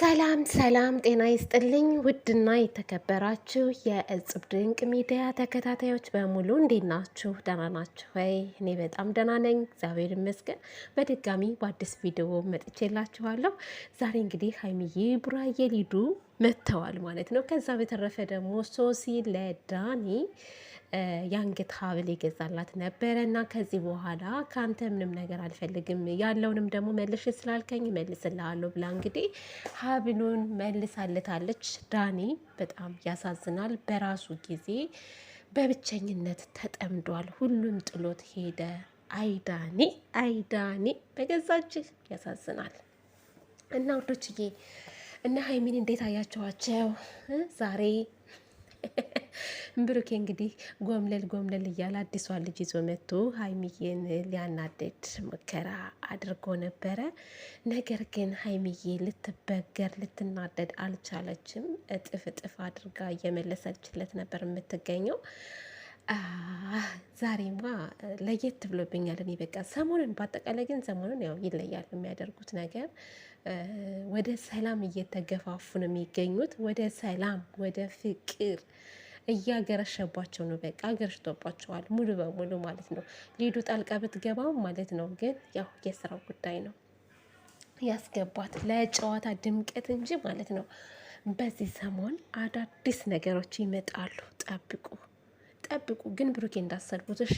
ሰላም ሰላም፣ ጤና ይስጥልኝ ውድና የተከበራችሁ የእጽብ ድንቅ ሚዲያ ተከታታዮች በሙሉ እንዴት ናችሁ? ደህና ናችሁ ወይ? እኔ በጣም ደህና ነኝ፣ እግዚአብሔር ይመስገን። በድጋሚ በአዲስ ቪዲዮ መጥቼላችኋለሁ። ዛሬ እንግዲህ ሀይሚዬ፣ ቡራዬ፣ ሊዱ መጥተዋል ማለት ነው። ከዛ በተረፈ ደግሞ ሶሲ ለዳኒ የአንገት ሀብል የገዛላት ነበረ እና ከዚህ በኋላ ከአንተ ምንም ነገር አልፈልግም ያለውንም ደግሞ መልሽ ስላልከኝ መልስልሃለሁ ብላ እንግዲህ ሀብሉን መልሳለታለች። ዳኒ በጣም ያሳዝናል። በራሱ ጊዜ በብቸኝነት ተጠምዷል። ሁሉም ጥሎት ሄደ። አይዳኒ አይዳኒ በገዛችህ ያሳዝናል። እና ውዶችዬ እና ሀይሚን እንዴት አያቸዋቸው ዛሬ? ብሩኬ እንግዲህ ጎምለል እያለ አዲሷን ልጅ ይዞ መጥቶ ሀይሚዬን ሊያናደድ ሙከራ አድርጎ ነበረ። ነገር ግን ሀይሚዬ ልትበገር ልትናደድ አልቻለችም። እጥፍ አድርጋ እየመለሰችለት ነበር የምትገኘው። ዛሬማ ለየት ብሎብኛል። እኔ በቃ ሰሞኑን በአጠቃላይ ግን ሰሞኑን ያው ይለያል የሚያደርጉት ነገር። ወደ ሰላም እየተገፋፉ ነው የሚገኙት። ወደ ሰላም ወደ ፍቅር እያገረሸባቸው ነው። በቃ አገረሽቶባቸዋል ሙሉ በሙሉ ማለት ነው። ሊዱ ጣልቃ ብትገባም ማለት ነው። ግን ያው የስራው ጉዳይ ነው ያስገባት ለጨዋታ ድምቀት እንጂ ማለት ነው። በዚህ ሰሞን አዳዲስ ነገሮች ይመጣሉ። ጠብቁ። ግን ብሩኬ እንዳሰድቡት፣ እሺ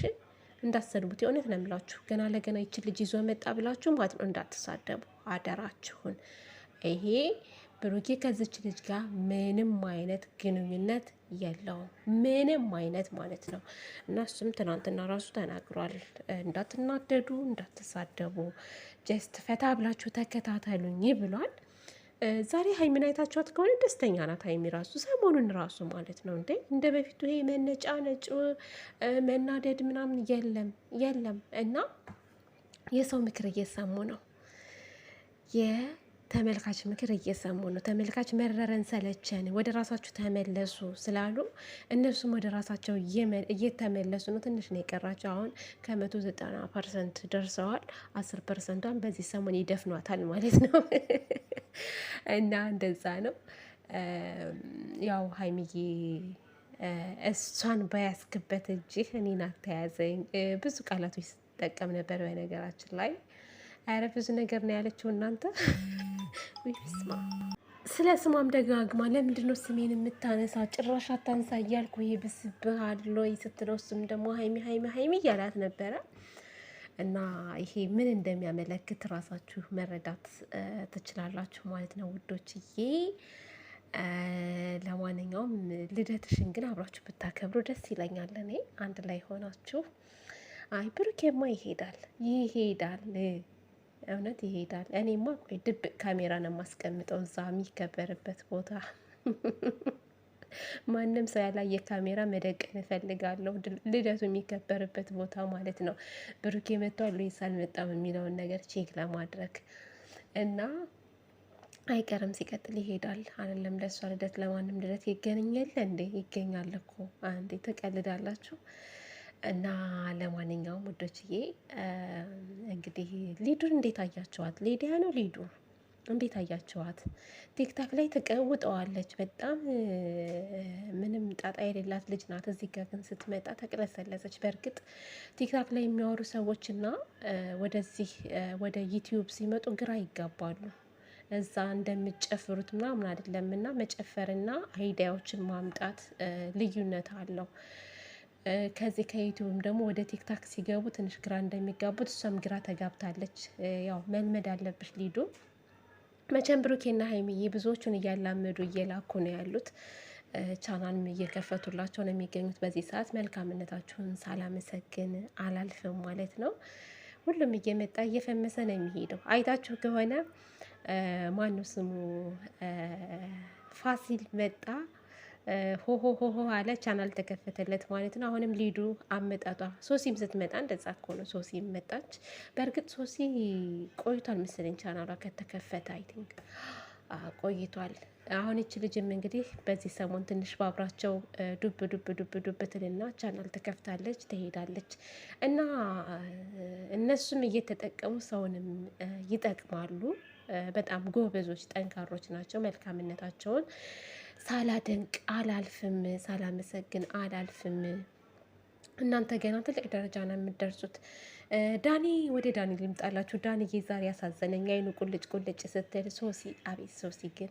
እንዳሰድቡት። የእውነት ነው የምላችሁ። ገና ለገና ይችን ልጅ ይዞ መጣ ብላችሁ ማለት ነው እንዳትሳደቡ አደራችሁን። ይሄ ብሩኬ ከዚች ልጅ ጋር ምንም አይነት ግንኙነት የለውም። ምንም አይነት ማለት ነው። እና እሱም ትናንትና ራሱ ተናግሯል። እንዳትናደዱ፣ እንዳትሳደቡ፣ ጀስት ፈታ ብላችሁ ተከታተሉኝ ብሏል። ዛሬ ሀይሚን አይታችኋት ከሆነ ደስተኛ ናት። ሀይሚ ራሱ ሰሞኑን ራሱ ማለት ነው እንደ በፊቱ ይሄ መነጫነጭ መናደድ ምናምን የለም። እና የሰው ምክር እየሰሙ ነው። የተመልካች ምክር እየሰሙ ነው። ተመልካች መረረን ሰለቸን፣ ወደ ራሳችሁ ተመለሱ ስላሉ እነሱም ወደ ራሳቸው እየተመለሱ ነው። ትንሽ ነው የቀራቸው። አሁን ከ190% ደርሰዋል። 10%ን በዚህ ሰሞን ይደፍኗታል ማለት ነው። እና እንደዛ ነው። ያው ሀይሚዬ እሷን በያዝክበት እጅህ እኔን አተያዘኝ ብዙ ቃላቶች ስትጠቀም ነበር። በነገራችን ላይ ኧረ ብዙ ነገር ነው ያለችው። እናንተ ስማ፣ ስለ ስሟም ደጋግማ ለምንድን ነው ስሜን የምታነሳ? ጭራሽ አታንሳ እያልኩ ይብስብሃል ወይ ስትለው እሱም ደግሞ ሀይሚ እያላት ነበረ። እና ይሄ ምን እንደሚያመለክት ራሳችሁ መረዳት ትችላላችሁ ማለት ነው ውዶችዬ። ለማንኛውም ልደትሽን ግን አብራችሁ ብታከብሩ ደስ ይለኛል። እኔ አንድ ላይ ሆናችሁ። አይ ብሩኬማ ይሄዳል እውነት ይሄዳል። እኔማ ቆይ ድብቅ ካሜራ ነው የማስቀምጠው እዛ የሚከበርበት ቦታ። ማንም ሰው ያላየ ካሜራ መደቀን እፈልጋለሁ። ልደቱ የሚከበርበት ቦታ ማለት ነው። ብሩኬ መጥቷል ወይስ አልመጣም የሚለውን ነገር ቼክ ለማድረግ እና አይቀርም። ሲቀጥል ይሄዳል አይደለም ለእሷ ልደት ለማንም ልደት ይገኛል እንዴ? ይገኛል እኮ አንዴ ተቀልዳላችሁ። እና ለማንኛውም ውዶችዬ እንግዲህ ሊዱን እንዴት አያቸዋት? ሊዲያ ነው ሊዱ እንዴት አያቸዋት? ቲክታክ ላይ ተቀውጠዋለች። በጣም ምንም ጣጣ የሌላት ልጅ ናት። እዚህ ጋር ግን ስትመጣ ተቅለሰለሰች። በእርግጥ ቲክታክ ላይ የሚያወሩ ሰዎችና ወደዚህ ወደ ዩቲዩብ ሲመጡ ግራ ይጋባሉ። እዛ እንደምጨፍሩት ምናምን አይደለም። እና መጨፈርና አይዲያዎችን ማምጣት ልዩነት አለው። ከዚህ ከዩቲዩብም ደግሞ ወደ ቲክታክ ሲገቡ ትንሽ ግራ እንደሚጋቡት እሷም ግራ ተጋብታለች። ያው መልመድ አለብሽ ሊዱ። መቼም ብሩኬና ሀይሚዬ ብዙዎቹን እያላመዱ እየላኩ ነው ያሉት። ቻናልም እየከፈቱላቸው ነው የሚገኙት በዚህ ሰዓት። መልካምነታችሁን ሳላመሰግን አላልፍም ማለት ነው። ሁሉም እየመጣ እየፈመሰ ነው የሚሄደው። አይታችሁ ከሆነ ማነው ስሙ ፋሲል መጣ ሆሆ አለ፣ ቻናል ተከፈተለት ማለት ነው። አሁንም ሊዱ አመጣጧ ሶሲም ስትመጣ እንደዛ እኮ ነው። ሶሲም መጣች። በእርግጥ ሶሲ ቆይቷል መሰለኝ ቻናሏ ከተከፈተ፣ አይ ቲንክ ቆይቷል። አሁን ይች ልጅም እንግዲህ በዚህ ሰሞን ትንሽ ባብራቸው ዱብ ትልና ቻናል ትከፍታለች ትሄዳለች። እና እነሱም እየተጠቀሙ ሰውንም ይጠቅማሉ። በጣም ጎበዞች፣ ጠንካሮች ናቸው። መልካምነታቸውን ሳላደንቅ አላልፍም፣ ሳላመሰግን አላልፍም። እናንተ ገና ትልቅ ደረጃ ነው የምትደርሱት። ዳኒ፣ ወደ ዳኒ ልምጣላችሁ። ዳኒዬ ዛሬ ያሳዘነኝ አይኑ ቁልጭ ቁልጭ ስትል ሶሲ፣ አቤት ሶሲ ግን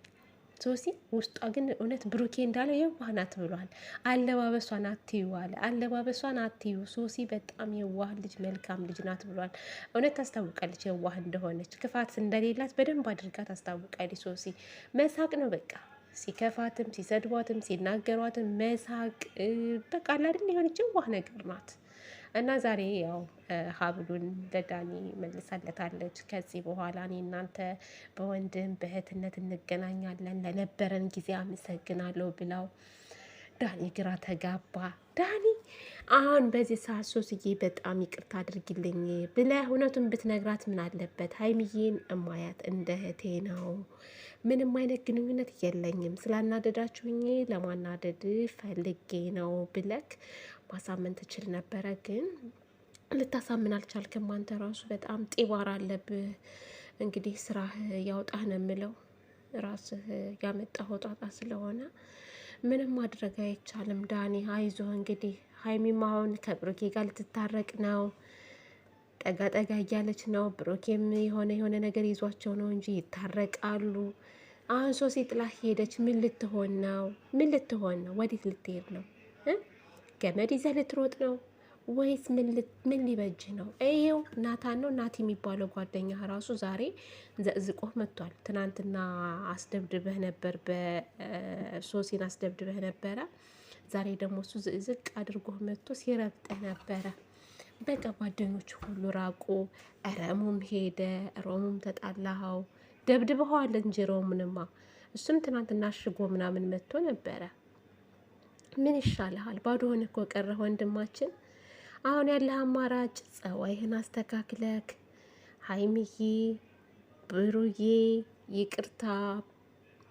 ሶሲ ውስጧ ግን እውነት ብሩኬ እንዳለው የዋህ ናት ብሏል። አለባበሷን አትዩ አለ። አለባበሷን አትዩ፣ ሶሲ በጣም የዋህ ልጅ መልካም ልጅ ናት ብሏል። እውነት ታስታውቃለች፣ የዋህ እንደሆነች ክፋት እንደሌላት በደንብ አድርጋ ታስታውቃለች። ሶሲ መሳቅ ነው በቃ ሲከፋትም ሲሰድቧትም ሲናገሯትም መሳቅ በቃ አይደል የሆነች የዋህ ነገር ናት። እና ዛሬ ያው ሀብሉን ለዳኒ መልሳለታለች። ከዚህ በኋላ እኔ እናንተ በወንድም በእህትነት እንገናኛለን፣ ለነበረን ጊዜ አመሰግናለሁ ብላው ዳኒ ግራ ተጋባ። ዳኒ አሁን በዚህ ሰዓት ሶስዬ በጣም ይቅርታ አድርጊልኝ ብለህ እውነቱን ብትነግራት ምን አለበት? ሀይሚዬን እማያት እንደ እህቴ ነው፣ ምንም አይነት ግንኙነት የለኝም፣ ስላናደዳችሁኝ ለማናደድ ፈልጌ ነው ብለክ ማሳመን ትችል ነበረ። ግን ልታሳምን አልቻልክም። አንተ ራሱ በጣም ጢባር አለብህ። እንግዲህ ስራህ ያውጣህ ነው የምለው። ራስህ ያመጣኸው ጣጣ ስለሆነ ምንም ማድረግ አይቻልም። ዳኒ አይዞህ። እንግዲህ ሀይሚም አሁን ከብሩኬ ጋር ልትታረቅ ነው፣ ጠጋ ጠጋ እያለች ነው። ብሩኬም የሆነ ነገር ይዟቸው ነው እንጂ ይታረቃሉ። አሁን ሶሲ ጥላ ሄደች። ምን ልትሆን ነው? ምን ልትሆን ነው? ወዴት ልትሄድ ነው? ገመድ ይዘህ ልትሮጥ ነው ወይስ ምን ሊበጅ ነው? ይሄው ናታን ነው ናቲ የሚባለው ጓደኛ ራሱ ዛሬ ዘዝቆህ መጥቷል። ትናንትና አስደብድበህ ነበር፣ በሶሲን አስደብድበህ ነበረ። ዛሬ ደግሞ እሱ ዝቅ አድርጎህ መጥቶ ሲረግጠህ ነበረ። በቃ ጓደኞቹ ሁሉ ራቁ። ረሙም ሄደ፣ ሮሙም ተጣላኸው፣ ደብድበኸዋል እንጂ ሮሙንማ እሱም ትናንትና አሽጎ ምናምን መጥቶ ነበረ። ምን ይሻልሃል? ባዶ ሆነ እኮ ቀረህ ወንድማችን። አሁን ያለህ አማራጭ ጸባይህን አስተካክለክ ሀይሚዬ ብሩዬ ይቅርታ፣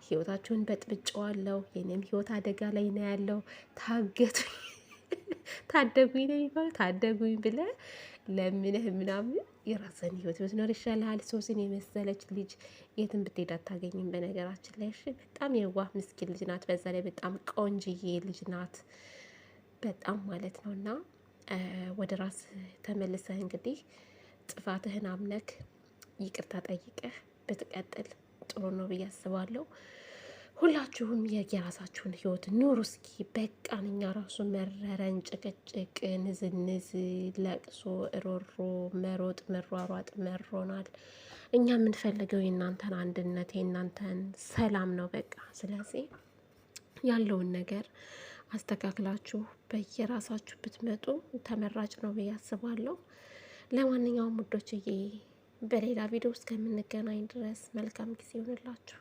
ህይወታችሁን በጥብጨዋለሁ፣ የኔም ህይወት አደጋ ላይ ነው ያለው፣ ታደጉኝ ነው የሚባለው፣ ታደጉኝ ብለህ ለምንህ ምናምን የራስን ህይወት ብትኖር ይሻልሃል። ሶስን የመሰለች ልጅ የትን ብትሄድ አታገኝም። በነገራችን ላይ እሺ፣ በጣም የዋህ ምስኪን ልጅ ናት። በዛ ላይ በጣም ቆንጅዬ ልጅ ናት፣ በጣም ማለት ነው። እና ወደ ራስ ተመልሰህ እንግዲህ ጥፋትህን አምነክ ይቅርታ ጠይቀህ ብትቀጥል ጥሩ ነው ብዬ አስባለሁ። ሁላችሁም የራሳችሁን ህይወት ኑሩ እስኪ። በቃን፣ እኛ ራሱ መረረን፣ ጭቅጭቅ፣ ንዝንዝ፣ ለቅሶ፣ ሮሮ፣ መሮጥ፣ መሯሯጥ መሮናል። እኛ የምንፈልገው የእናንተን አንድነት፣ የእናንተን ሰላም ነው በቃ። ስለዚህ ያለውን ነገር አስተካክላችሁ በየራሳችሁ ብትመጡ ተመራጭ ነው ብዬ አስባለሁ። ለማንኛውም ውዶችዬ በሌላ ቪዲዮ እስከምንገናኝ ድረስ መልካም ጊዜ ይሆንላችሁ።